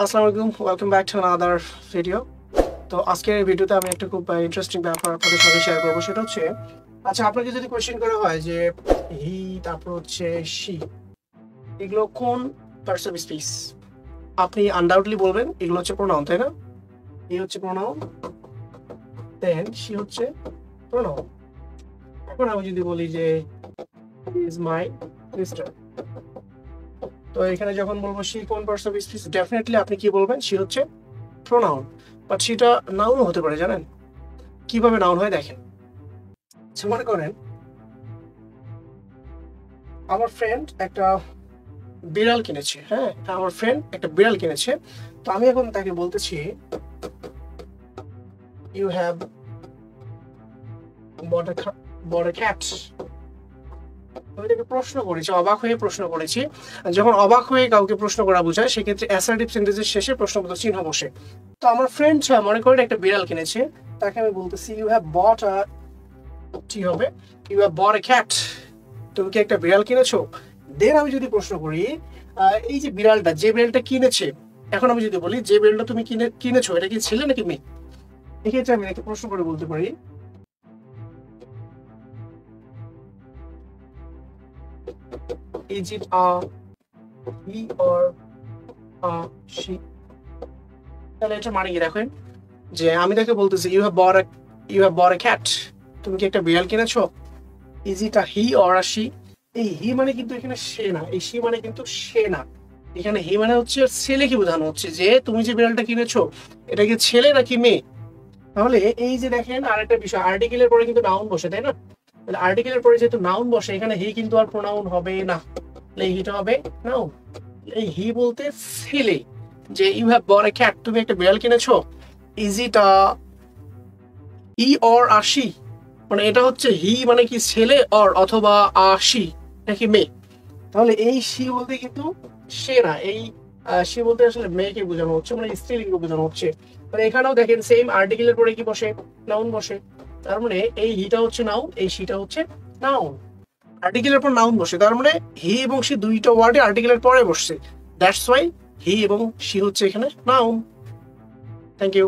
আসসালামু আলাইকুম, welcome back to another video. তো আজকের এই ভিডিওতে আমি একটা খুব ইন্টারেস্টিং ব্যাপার আপনাদের সাথে শেয়ার করবো। সেটা হচ্ছে, আচ্ছা, আপনাকে যদি কোয়েশ্চেন করা হয় যে হি, তারপর হচ্ছে শি, এগুলো কোন পার্টস অফ স্পিচ, আপনি আনডাউটলি বলবেন এগুলো হচ্ছে প্রোনাউন, তাই না? হি হচ্ছে প্রোনাউন, দেন শি হচ্ছে প্রোনাউন। এখন আমি যদি বলি যে ইজ মাই সিস্টার, তো এখানে যখন বলবো শি কোন পার্টস অফ স্পিচ, ডেফিনেটলি আপনি কি বলবেন? শি হচ্ছে প্রোনাউন। বাট সেটা নাউনও হতে পারে। জানেন কিভাবে নাউন হয়? দেখেন, মনে করেন আমার ফ্রেন্ড একটা বিড়াল কিনেছে। হ্যাঁ, আমার ফ্রেন্ড একটা বিড়াল কিনেছে। তো আমি এখন তাকে বলতেছি you have bought a cat. আমি তাকে প্রশ্ন করেছি, অবাক হয়ে প্রশ্ন করেছি। যখন অবাক হয়ে কাউকে প্রশ্ন করা বোঝায়, সেক্ষেত্রে অ্যাসার্টিভ সেন্টেন্সের শেষে প্রশ্নবোধক চিহ্ন বসে। তো আমার ফ্রেন্ড মনে করেন একটা বিড়াল কিনেছে, তাকে আমি বলতেছি ইউ হ্যাভ বট আ, কি হবে? You have bought a cat. তুমি কি একটা বিড়াল কিনেছো? দেন আমি যদি প্রশ্ন করি এই যে বিড়ালটা, যে বিড়ালটা কিনেছে, এখন আমি যদি বলি যে বিড়ালটা তুমি কিনেছো, এটা কি ছেলে নাকি মেয়ে? এক্ষেত্রে আমি একটা প্রশ্ন করে বলতে পারি is it a he or a she. তাহলে এটা মানে কি দেখেন, যে আমি তাকে বলতেছি you have bought a cat, তুমি কি একটা বিড়াল কিনেছো? Is it a he or a she. এই হি মানে কিন্তু এখানে সে না, এই শি মানে কিন্তু সে না। এখানে হি মানে হচ্ছে ছেলেকে বোঝানো হচ্ছে, যে তুমি যে বিড়ালটা কিনেছো এটা কি ছেলে নাকি মেয়ে। তাহলে এই যে দেখেন আরেকটা বিষয়, আর্টিকেলের পরে কিন্তু নাউন বসে, তাই না? তাহলে আর্টিকেলের পরে যেহেতু নাউন বসে, এখানে হি কিন্তু আর প্রোনাউন হবে না, এই হিটা হবে নাউন। এই হি বলতে ছেলে, যে you have bought a cat, তুমি একটা বিড়াল কিনেছো। Is it a he or a she, মানে এটা হচ্ছে হি মানে কি ছেলে, অর অথবা আ শি নাকি মেয়ে। তাহলে এই শি বলতে কিন্তু সে না, এই শি বলতে আসলে মেয়েকে বোঝানো হচ্ছে, মানে স্ত্রীলিঙ্গ বোঝানো হচ্ছে। মানে এখানেও দেখেন সেম আর্টিকেলের পরে কি বসে? নাউন বসে। তার মানে এই হিটা হচ্ছে নাউন, এই শিটা হচ্ছে নাউন। আর্টিকেলের পর নাউন বসে, তার মানে হি এবং শি দুইটা ওয়ার্ডে আর্টিকেলের পরে বসছে। দ্যাটস ওয়াই হি এবং শি হচ্ছে এখানে নাউন। Thank you.